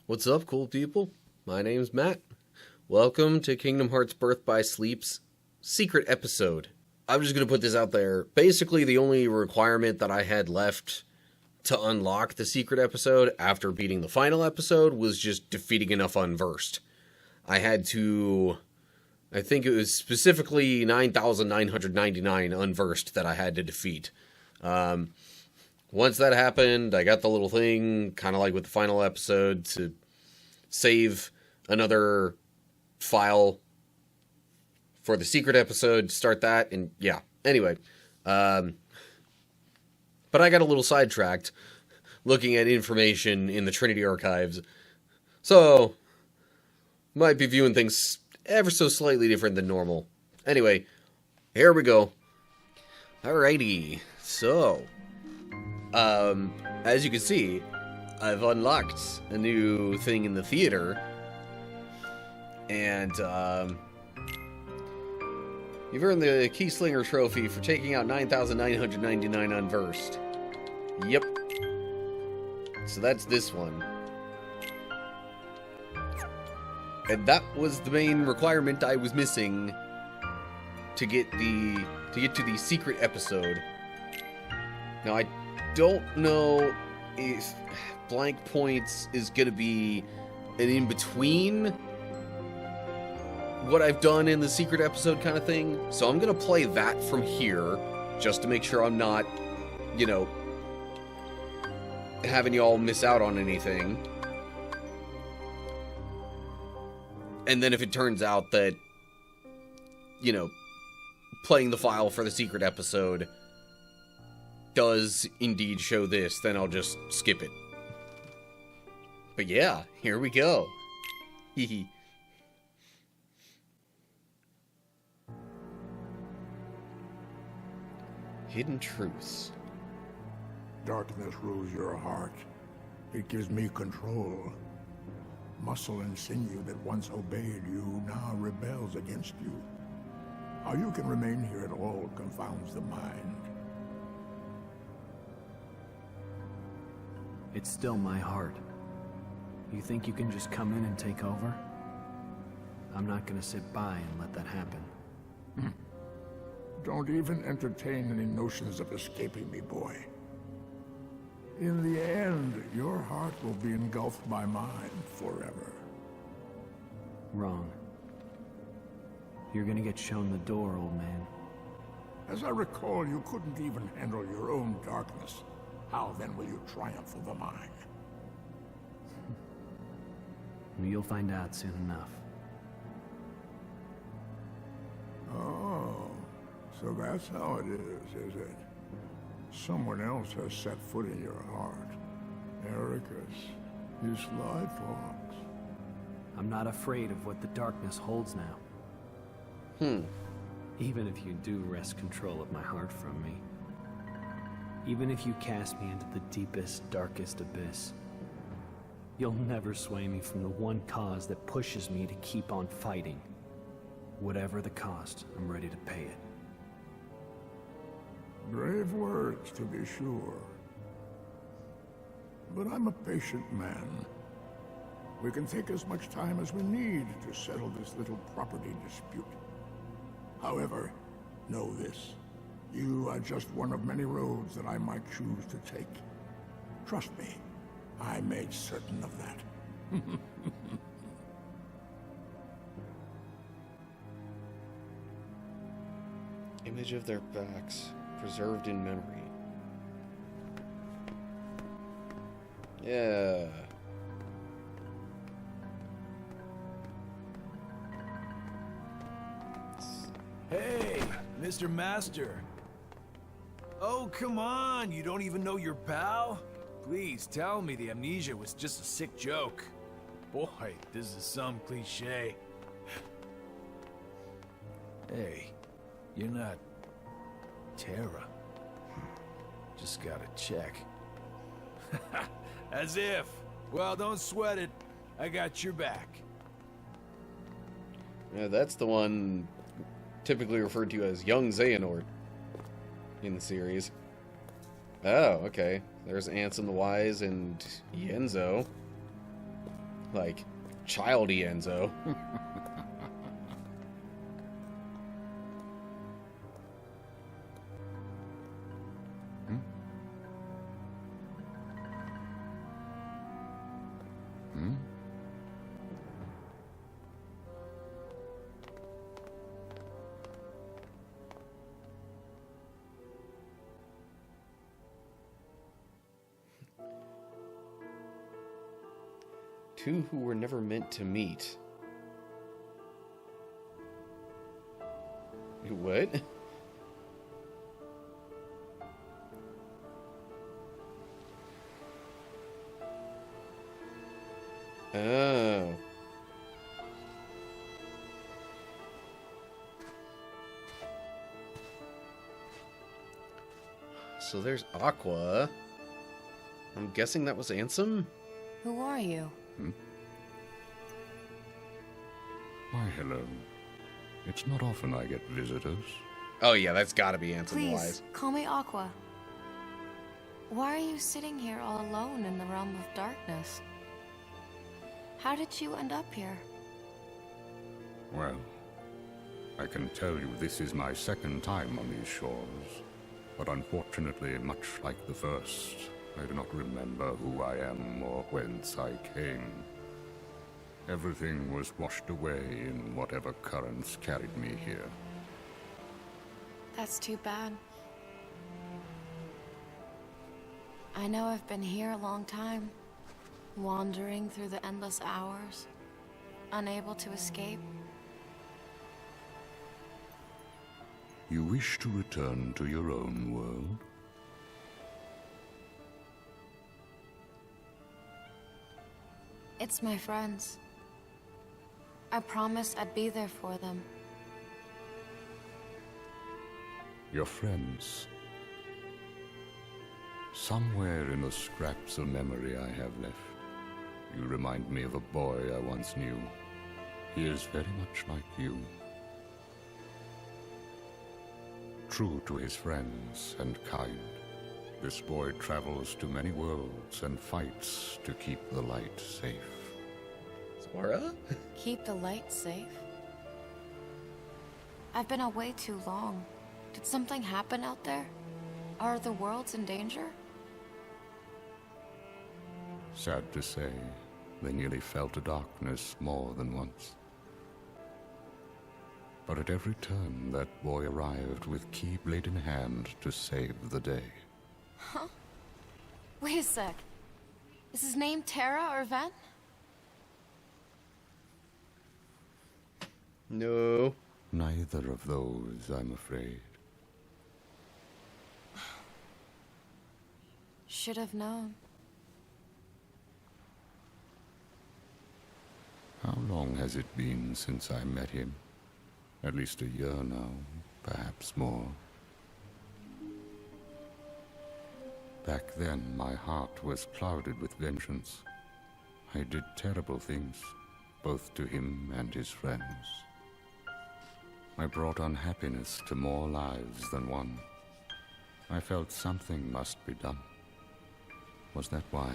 What's up, cool people? My name's Matt. Welcome to Kingdom Hearts Birth by Sleep's secret episode. I'm just going to put this out there. Basically, the only requirement that I had left to unlock the secret episode after beating the final episode was just defeating enough unversed. I had to... I think it was specifically 9,999 unversed that I had to defeat. Once that happened, I got the little thing, kind of like with the final episode, to save another file for the secret episode, start that, and yeah. Anyway, but I got a little sidetracked looking at information in the Trinity archives, so might be viewing things ever so slightly different than normal. Anyway, here we go. Alrighty, so, as you can see, I've unlocked a new thing in the theater, and, you've earned the Keyslinger Trophy for taking out 9,999 unversed. Yep. So that's this one. And that was the main requirement I was missing to get to the secret episode. Now, I don't know if blank points is going to be an in-between what I've done in the secret episode kind of thing. So I'm going to play that from here just to make sure I'm not, you know, having y'all miss out on anything. And then if it turns out that, you know, playing the file for the secret episode does indeed show this, then I'll just skip it. But yeah, here we go. Hehe. Hidden truths. Darkness rules your heart. It gives me control. Muscle and sinew that once obeyed you now rebels against you. How you can remain here at all confounds the mind. It's still my heart. You think you can just come in and take over? I'm not gonna sit by and let that happen. Don't even entertain any notions of escaping me, boy. In the end, your heart will be engulfed by mine forever. Wrong. You're gonna get shown the door, old man. As I recall, you couldn't even handle your own darkness. How then will you triumph over mine? You'll find out soon enough. Oh, so that's how it is it? Someone else has set foot in your heart. Ericus, you sly fox. I'm not afraid of what the darkness holds now. Even if you do wrest control of my heart from me. Even if you cast me into the deepest, darkest abyss. You'll never sway me from the one cause that pushes me to keep on fighting. Whatever the cost, I'm ready to pay it. Brave words, to be sure. But I'm a patient man. We can take as much time as we need to settle this little property dispute. However, know this. You are just one of many roads that I might choose to take. Trust me, I made certain of that. Image of their backs. Preserved in memory. Yeah. Hey, Mr. Master. Oh, come on. You don't even know your pal? Please tell me the amnesia was just a sick joke. Boy, this is some cliche. Hey, you're not... Terra. Just gotta check. As if. Well, don't sweat it. I got your back. Yeah, that's the one typically referred to as young Xehanort in the series. Oh, okay. There's Ansem the Wise and Yenzo. Like, childy Enzo. Two who were never meant to meet. What? Oh. So there's Aqua. I'm guessing that was Ansem? Who are you? Why, hello. It's not often I get visitors. Oh yeah, that's gotta be Ansem Please, Wise. call me Aqua. Why are you sitting here all alone in the realm of darkness? How did you end up here? Well, I can tell you this is my second time on these shores. But unfortunately, much like the first, I do not remember who I am or whence I came. Everything was washed away in whatever currents carried me here. That's too bad. I know I've been here a long time, wandering through the endless hours, unable to escape. You wish to return to your own world? It's my friends. I promised I'd be there for them. Your friends. Somewhere in the scraps of memory I have left, you remind me of a boy I once knew. He is very much like you. True to his friends and kind, this boy travels to many worlds and fights to keep the light safe. Zora? Keep the light safe? I've been away too long. Did something happen out there? Are the worlds in danger? Sad to say, they nearly fell to darkness more than once. But at every turn, that boy arrived with keyblade in hand to save the day. Huh? Wait a sec. Is his name Terra or Ven? No. Neither of those, I'm afraid. Should have known. How long has it been since I met him? At least a year now, perhaps more. Back then, my heart was clouded with vengeance. I did terrible things, both to him and his friends. I brought unhappiness to more lives than one. I felt something must be done. Was that why?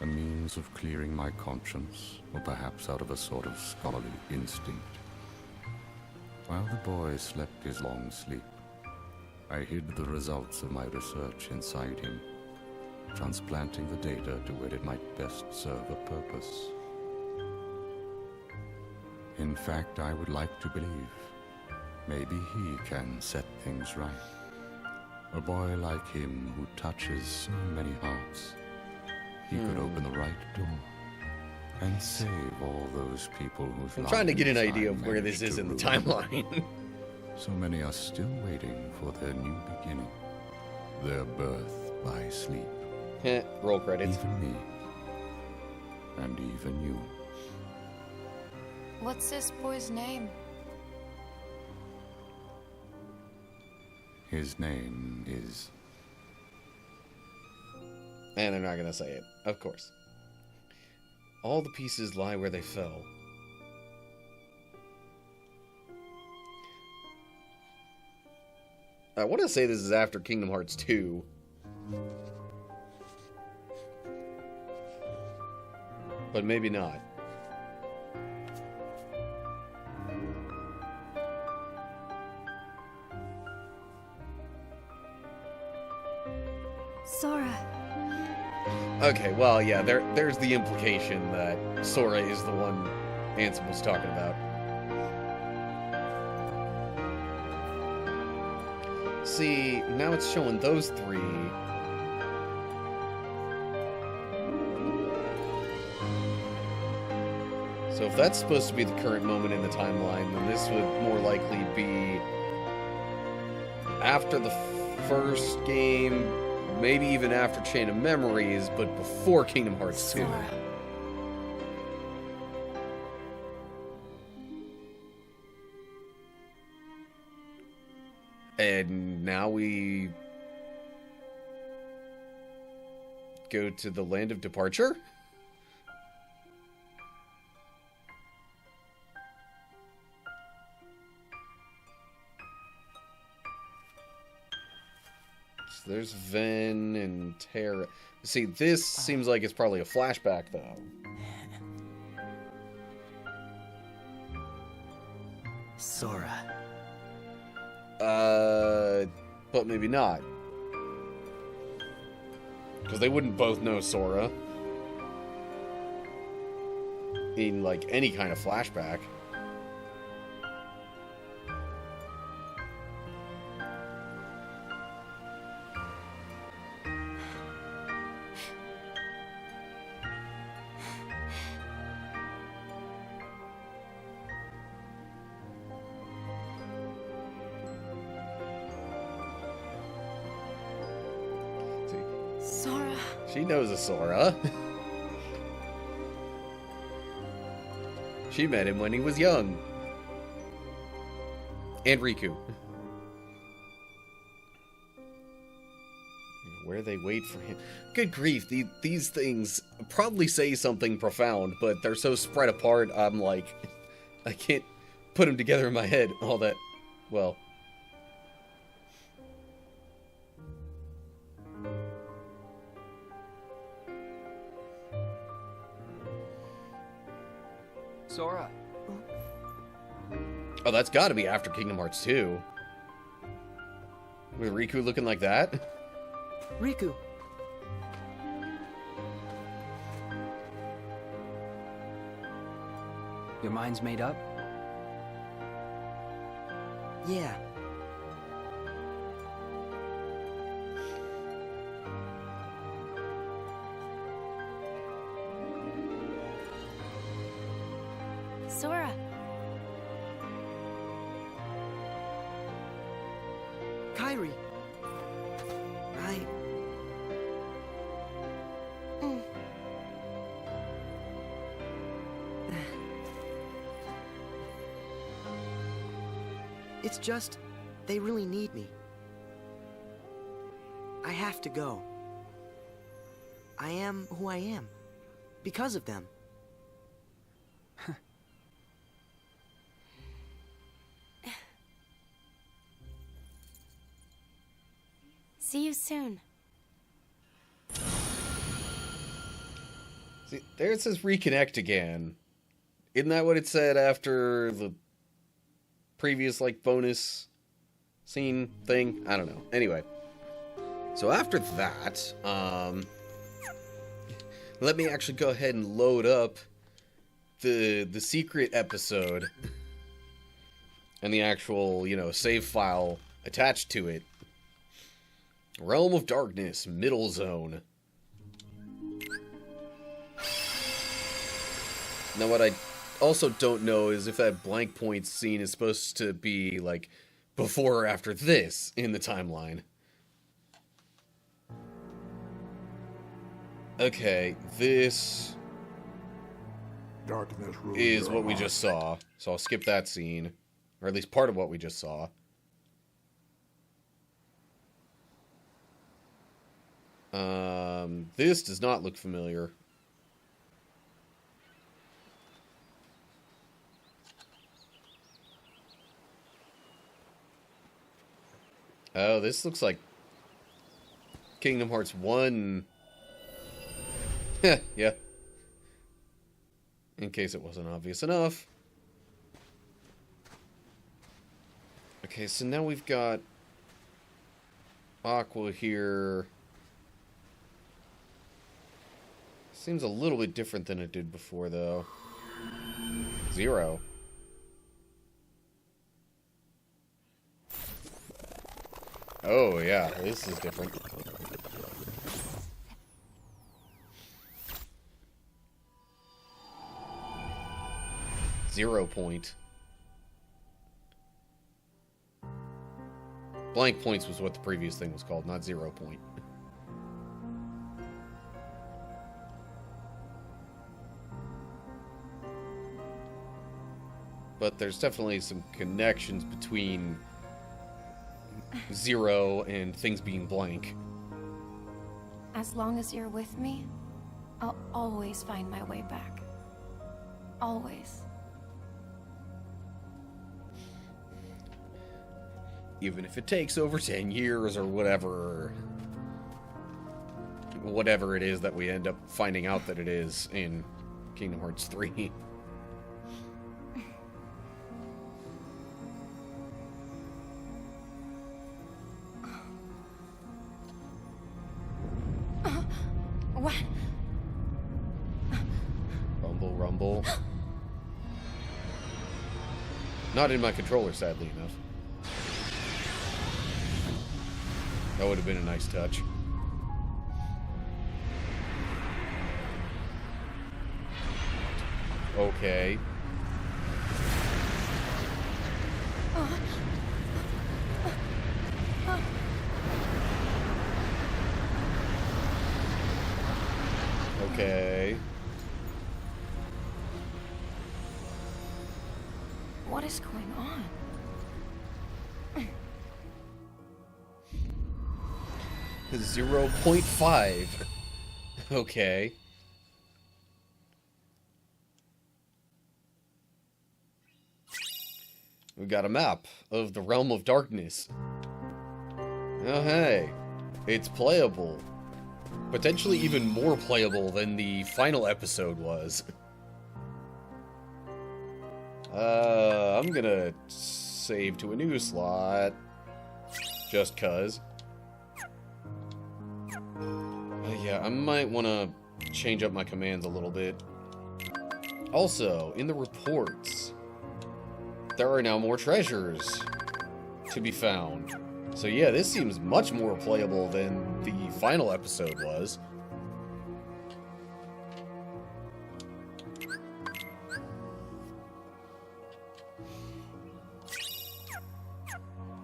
A means of clearing my conscience, or perhaps out of a sort of scholarly instinct? While the boy slept his long sleep, I hid the results of my research inside him, transplanting the data to where it might best serve a purpose. In fact, I would like to believe maybe he can set things right. A boy like him who touches so many hearts, he could open the right door and save all those people whose I'm trying to get an lives idea I of where this managed is to in the ruin. timeline. So many are still waiting for their new beginning, their birth by sleep. Roll credits. Even me, and even you. What's this boy's name? His name is... And they're not going to say it, of course. All the pieces lie where they fell. I want to say this is after Kingdom Hearts 2. but maybe not. Sora. Okay, well, yeah, there's the implication that Sora is the one Ansem was talking about. See, now it's showing those three. So if that's supposed to be the current moment in the timeline, then this would more likely be after the first game, maybe even after Chain of Memories, but before Kingdom Hearts 2. Sora. And now we go to the Land of Departure? So there's Ven and Terra. See, this seems like it's probably a flashback, though. Sora. But maybe not. Because they wouldn't both know Sora. In, like, any kind of flashback. Sora. She knows a Sora. She met him when he was young. And Riku. Where they wait for him. Good grief, these things probably say something profound, but they're so spread apart, I'm like, I can't put them together in my head. All that, well... Sora. Oh, that's got to be after Kingdom Hearts 2. With Riku looking like that? Riku. Your mind's made up? Yeah. Sora. Kairi. It's just, they really need me. I have to go. I am who I am. Because of them. See you soon. See, there it says reconnect again. Isn't that what it said after the previous, like, bonus scene thing? I don't know. Anyway. So after that, let me actually go ahead and load up the secret episode and the actual, save file attached to it. Realm of Darkness, Middle Zone. Now what I also don't know is if that blank point scene is supposed to be, like, before or after this in the timeline. Okay, this Darkness rules is your what we heart. just saw, so I'll skip that scene. Or at least part of what we just saw. This does not look familiar. Oh, this looks like Kingdom Hearts 1. Yeah. in case it wasn't obvious enough. Okay, so now we've got Aqua here. Seems a little bit different than it did before, though. 0. Oh, yeah, this is different. Zero point. Blank points was what the previous thing was called, not 0 point. But there's definitely some connections between 0 and things being blank. As long as you're with me, I'll always find my way back. Always. Even if it takes over 10 years or whatever. Whatever it is that we end up finding out that it is in Kingdom Hearts 3. What? Rumble, rumble. Not in my controller, sadly enough. That would have been a nice touch. Okay. Okay. What is going on? 0.5. Okay. We've got a map of the Realm of Darkness. Oh, hey. It's playable. Potentially even more playable than the final episode was. I'm gonna save to a new slot. Just 'cause. Yeah, I might want to change up my commands a little bit. Also, in the reports, there are now more treasures to be found. So yeah, this seems much more playable than the final episode was.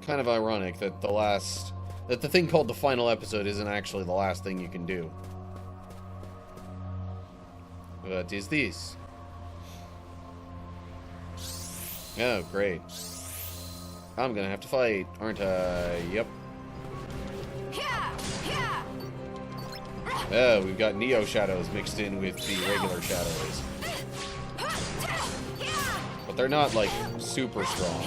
Kind of ironic that the thing called the final episode isn't actually the last thing you can do. What is this? Oh, great. I'm gonna have to fight, aren't I? Yep. Oh, we've got Neo shadows mixed in with the regular shadows. But they're not, like, super strong.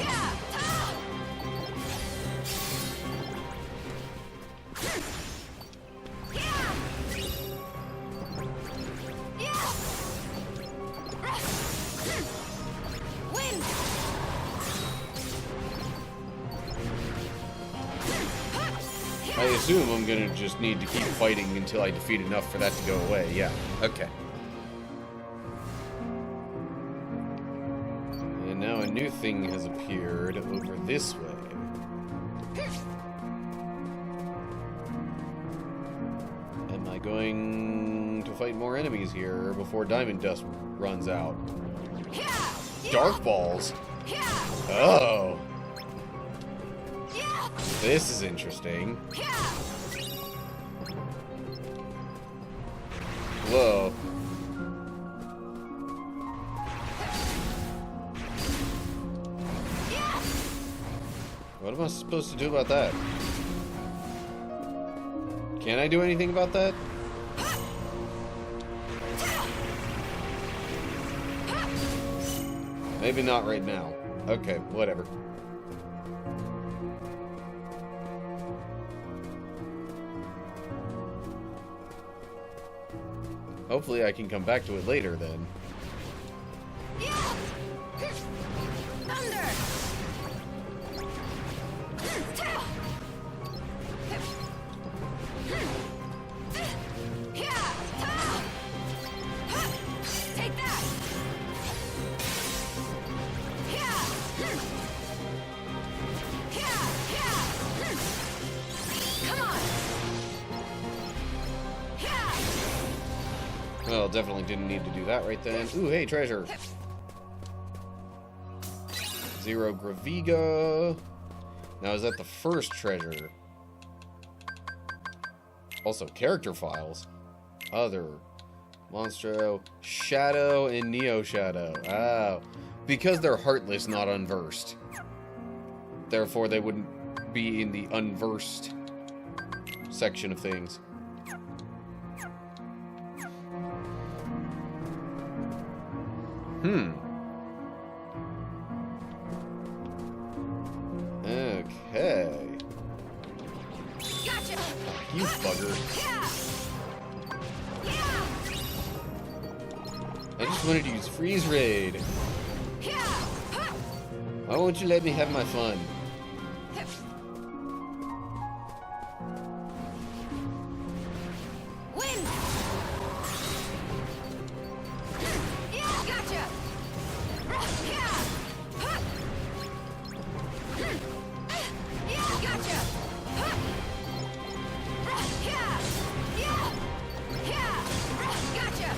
I assume I'm gonna just need to keep fighting until I defeat enough for that to go away. Yeah, okay. And now a new thing has appeared over this way. Am I going to fight more enemies here before Diamond Dust runs out? Dark Balls? Oh! This is interesting. Whoa. What am I supposed to do about that? Can I do anything about that? Maybe not right now. Okay, whatever. Hopefully I can come back to it later, then. Thunder! Take that! Come on! Well, definitely didn't need to do that right then. Ooh, hey, treasure. 0 Graviga. Now, is that the first treasure? Also, character files. Other. Monstro, Shadow, and Neo Shadow. Oh. Because they're heartless, not unversed. Therefore, they wouldn't be in the unversed section of things. Okay. Gotcha! You bugger. I just wanted to use Freeze Raid. Why won't you let me have my fun? Win! Gotcha! Gotcha! Gotcha!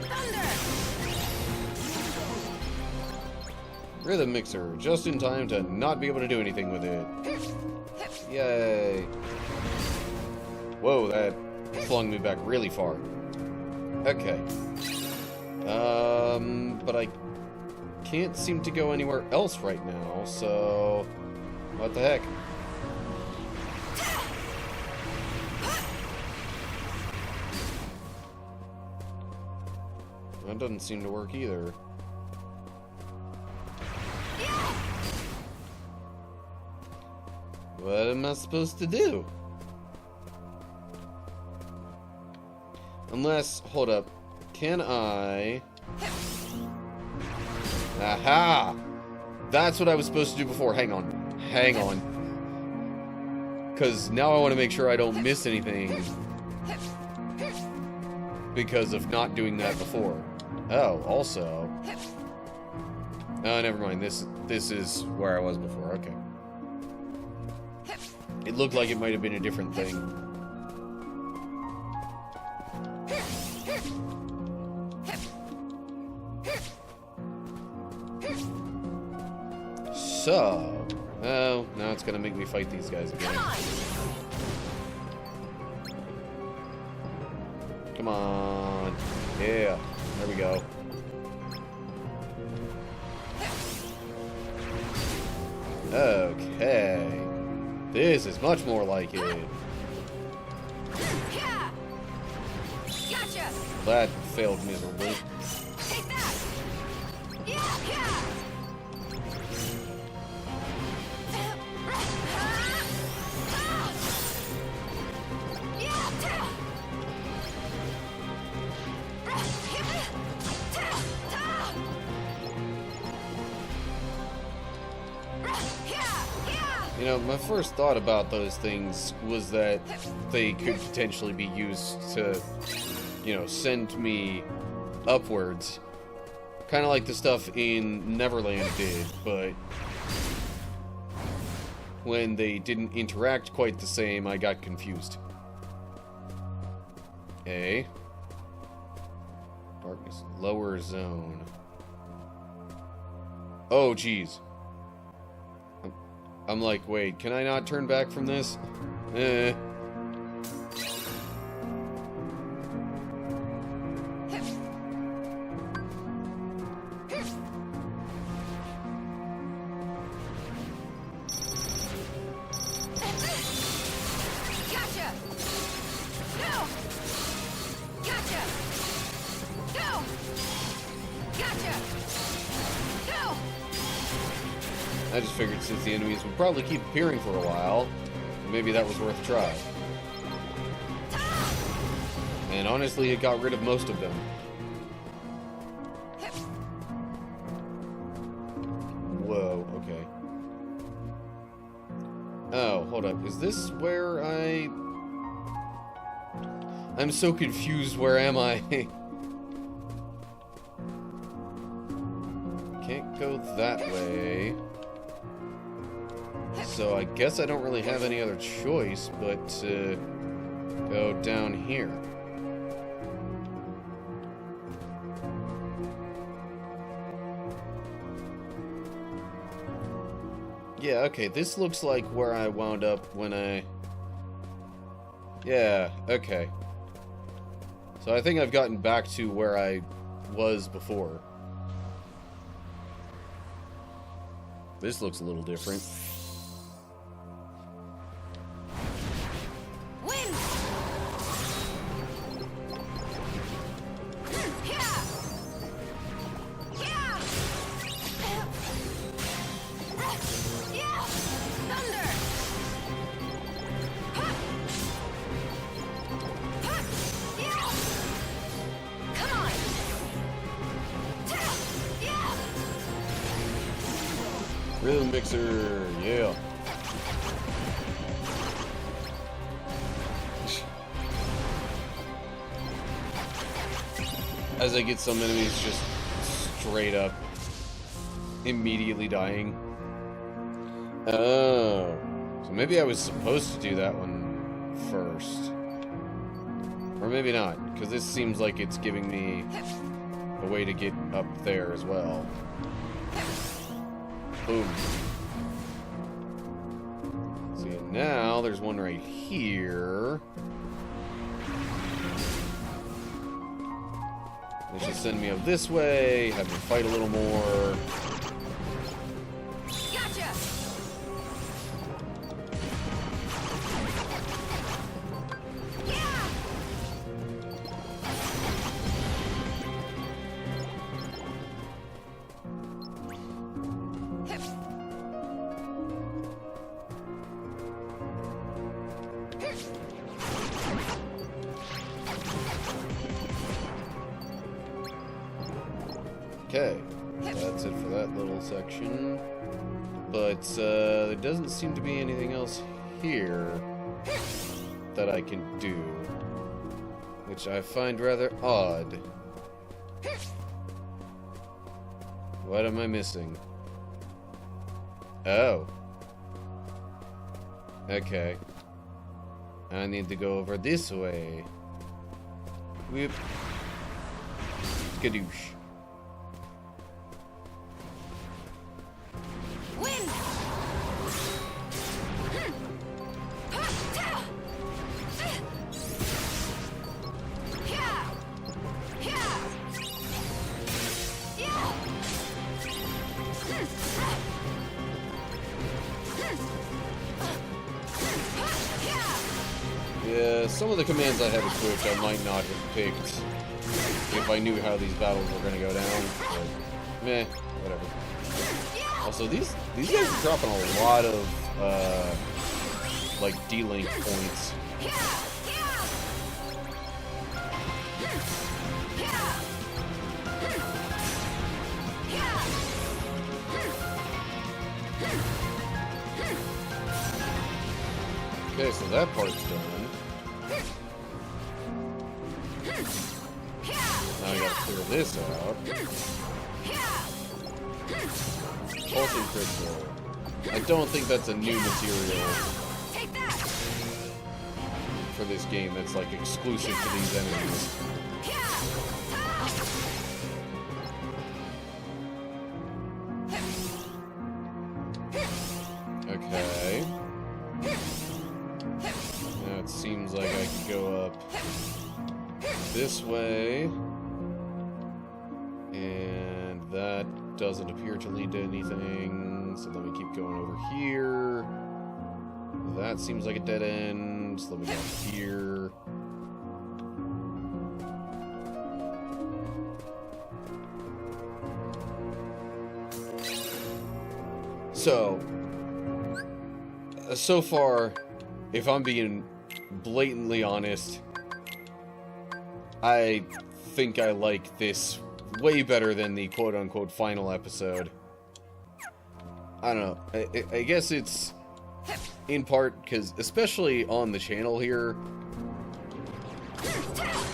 Thunder! Rhythm Mixer, just in time to not be able to do anything with it. Yay. Whoa, that flung me back really far. Okay. But I can't seem to go anywhere else right now, so... What the heck? That doesn't seem to work either. What am I supposed to do? Unless, hold up. Can I... Aha! That's what I was supposed to do before. Hang on. Hang on. Because now I want to make sure I don't miss anything. Because of not doing that before. Oh, also... Oh, never mind. This is where I was before. Okay. It looked like it might have been a different thing. So... Oh, now it's gonna make me fight these guys again. Come on. Yeah. There we go. Okay. This is much more like it. Gotcha! That failed miserably. Take that! You know, my first thought about those things was that they could potentially be used to, you know, send me upwards. Kind of like the stuff in Neverland did, but when they didn't interact quite the same, I got confused. A. Darkness. Lower zone. Oh, jeez. I'm like, wait, can I not turn back from this? Gotcha! No! Gotcha! No! Gotcha! No! I just figured since the enemies would probably keep appearing for a while, maybe that was worth a try. And honestly, it got rid of most of them. Whoa, okay. Oh, hold up. Is this where I'm so confused. Where am I? Can't go that way. So I guess I don't really have any other choice but to go down here. Yeah, okay, this looks like where I wound up when I... Yeah, okay. So I think I've gotten back to where I was before. This looks a little different. Rhythm mixer, yeah. As I get some enemies just straight up immediately dying. Oh. So maybe I was supposed to do that one first. Or maybe not, because this seems like it's giving me a way to get up there as well. Boom. See, now there's one right here. They should send me up this way, have me fight a little more. Gotcha. Okay, that's it for that little section. But there doesn't seem to be anything else here that I can do, which I find rather odd. What am I missing? Oh. Okay. I need to go over this way. Whoop. Skadoosh. Yeah, some of the commands I have equipped I might not have picked if I knew how these battles were gonna go down, but meh, whatever. Also, these guys are dropping a lot of like D-Link points. Okay, so that part's done. Now I gotta clear this out. Pulsing crystal. I don't think that's a new material for this game that's like exclusive to these enemies. Okay. Now it seems like I could go up this way, and that doesn't appear to lead to anything, so let me keep going over here. That seems like a dead end, so let me go here. So far, if I'm being blatantly honest, I think I like this way better than the quote-unquote final episode. I don't know. I guess it's in part because, especially on the channel here,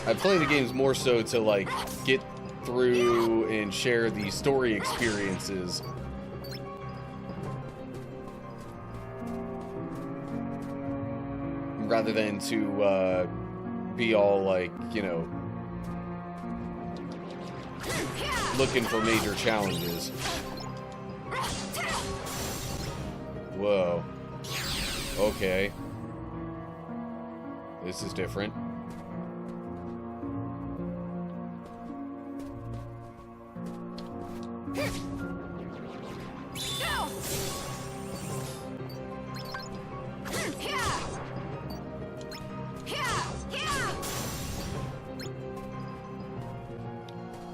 I play the games more so to, like, get through and share the story experiences. Rather than to, be all, like, you know, looking for major challenges. Whoa. Okay. This is different.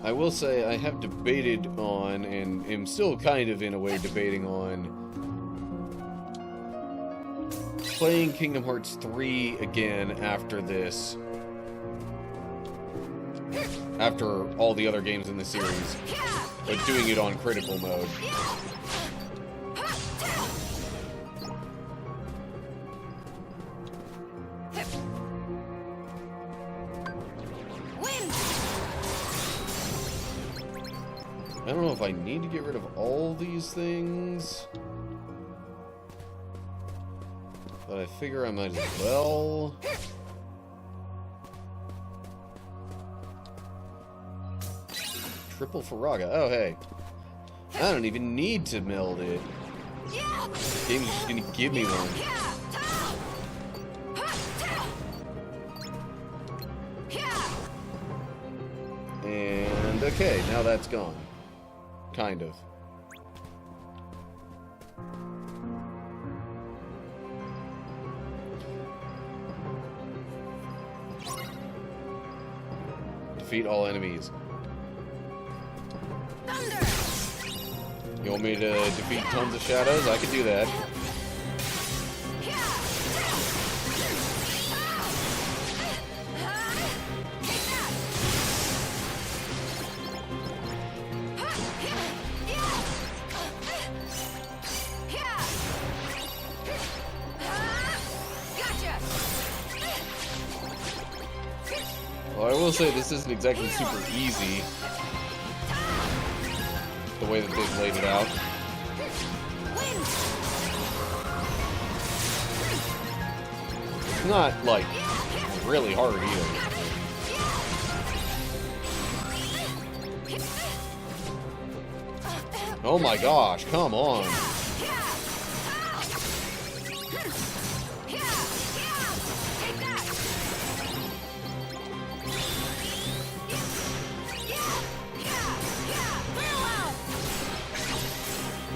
I will say I have debated on, and am still kind of in a way debating on, playing Kingdom Hearts 3 again after this. After all the other games in the series. But doing it on critical mode. I don't know if I need to get rid of all these things. But I figure I might as well. Triple Faraga. Oh, hey. I don't even need to meld it. The game's just gonna give me one. And okay, now that's gone. Kind of. Defeat all enemies. Thunder! You want me to defeat tons of shadows? I can do that. Well, I will say this isn't exactly super easy, the way that they've laid it out. It's not, like, really hard either. Oh my gosh, come on.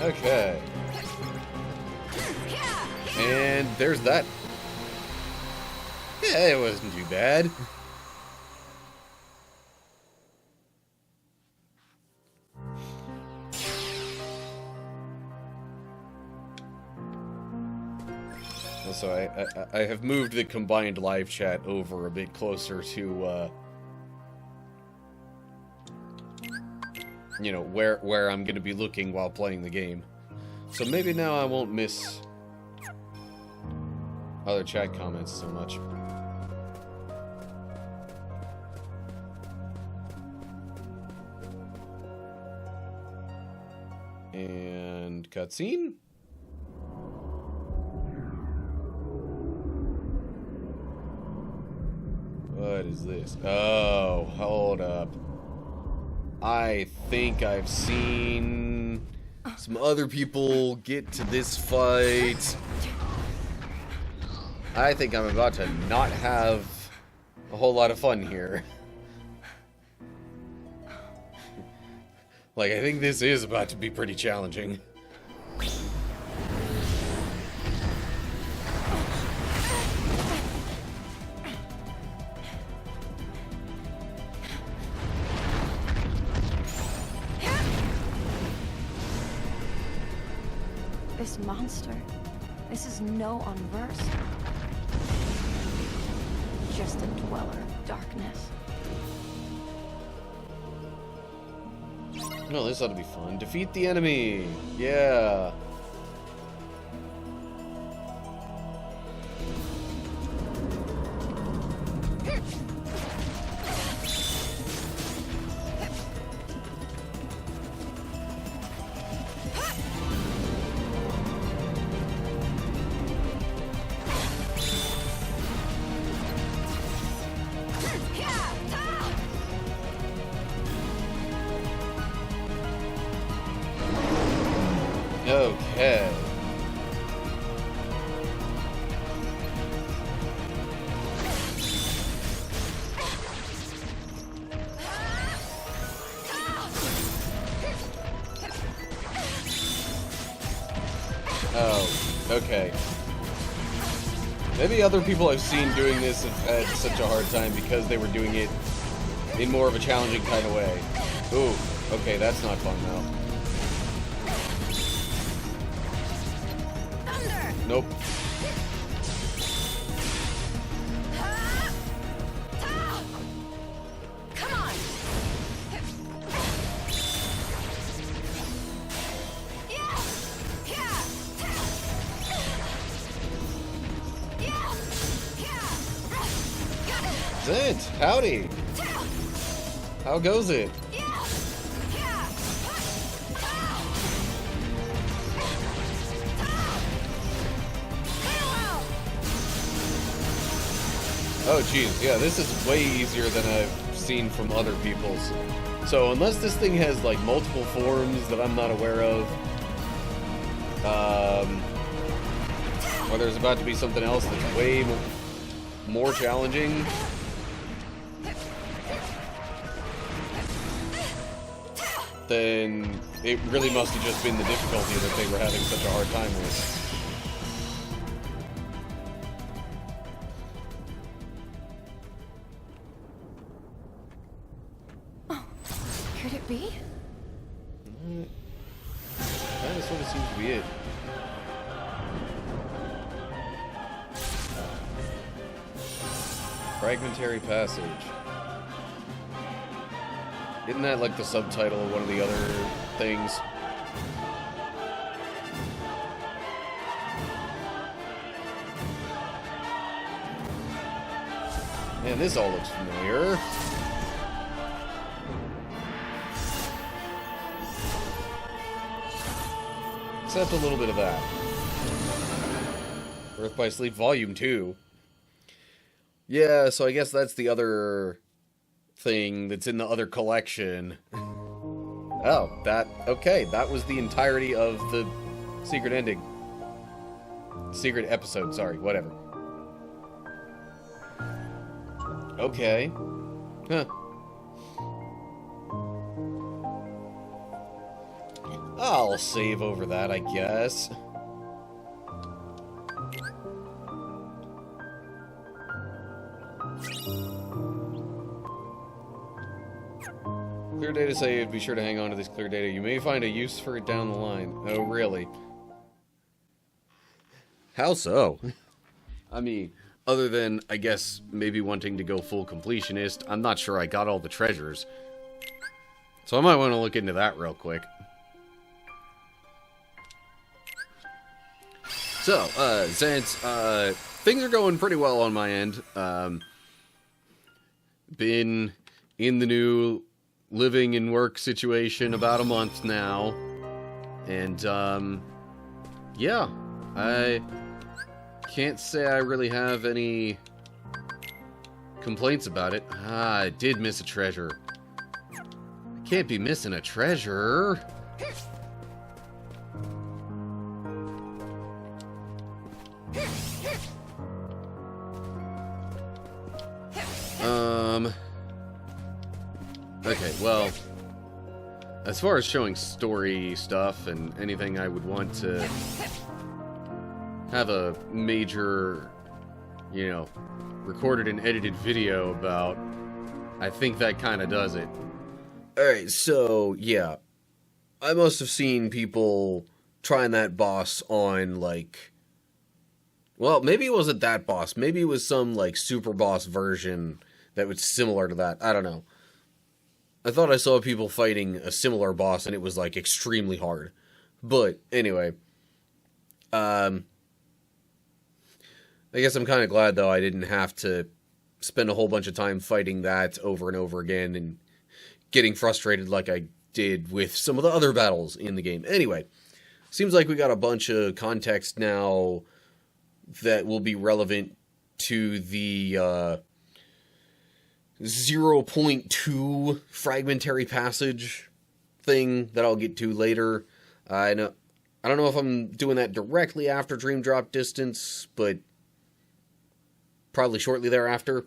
Okay. And there's that. Yeah, it wasn't too bad. Also, I have moved the combined live chat over a bit closer to, you know, where I'm going to be looking while playing the game. So maybe now I won't miss other chat comments so much. And cutscene? What is this? Oh, hold up. I think I've seen some other people get to this fight. I think I'm about to not have a whole lot of fun here. Like, I think this is about to be pretty challenging. This monster, this is no unversed. Just a dweller of darkness. No, this ought to be fun. Defeat the enemy! Yeah! Okay. Oh, okay. Maybe other people I've seen doing this have had such a hard time because they were doing it in more of a challenging kind of way. Ooh, okay, that's not fun though. Nope. Come on. Zint, howdy. How goes it? Oh geez, yeah, this is way easier than I've seen from other people's. So unless this thing has like multiple forms that I'm not aware of, or there's about to be something else that's way more challenging, then it really must have just been the difficulty that they were having such a hard time with. Could it be? That sort of seems to be it. Fragmentary passage. Isn't that like the subtitle of one of the other things? Man, this all looks familiar. Except a little bit of that. Birth by Sleep Volume 2. Yeah, so I guess that's the other thing that's in the other collection. Oh, okay, that was the entirety of the secret ending. Secret episode, sorry, whatever. Okay. Huh. I'll save over that, I guess. Clear data save. Be sure to hang on to this clear data. You may find a use for it down the line. Oh, really? How so? I mean, other than, I guess, maybe wanting to go full completionist, I'm not sure I got all the treasures. So I might want to look into that real quick. So, since things are going pretty well on my end, been in the new living and work situation about a month now, and yeah, I can't say I really have any complaints about it. I did miss a treasure. I can't be missing a treasure. Okay, well, as far as showing story stuff and anything I would want to have a major, you know, recorded and edited video about, I think that kind of does it. Alright, so, yeah. I must have seen people trying that boss on, like... Well, maybe it wasn't that boss. Maybe it was some, like, super boss version that was similar to that. I don't know. I thought I saw people fighting a similar boss and it was like extremely hard. But anyway, I guess I'm kind of glad though I didn't have to spend a whole bunch of time fighting that over and over again and getting frustrated like I did with some of the other battles in the game. Anyway, seems like we got a bunch of context now that will be relevant to the 0.2 fragmentary passage thing that I'll get to later. I don't know if I'm doing that directly after Dream Drop Distance, but probably shortly thereafter.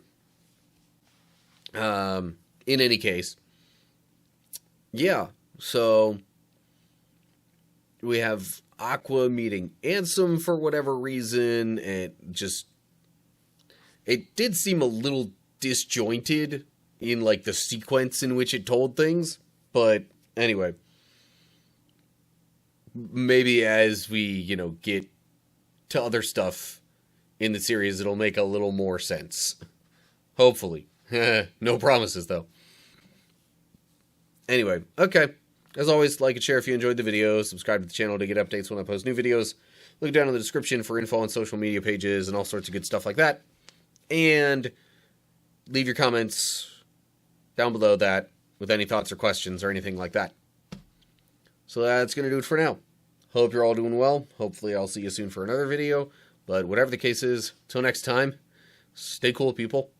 In any case, yeah, so we have Aqua meeting Ansem for whatever reason, and just, it did seem a little disjointed in, like, the sequence in which it told things, but anyway, maybe as we, you know, get to other stuff in the series, it'll make a little more sense. Hopefully. No promises, though. Anyway, okay. As always, like and share if you enjoyed the video. Subscribe to the channel to get updates when I post new videos. Look down in the description for info on social media pages and all sorts of good stuff like that. And leave your comments down below that with any thoughts or questions or anything like that. So that's going to do it for now. Hope you're all doing well. Hopefully I'll see you soon for another video. But whatever the case is, till next time, stay cool, people.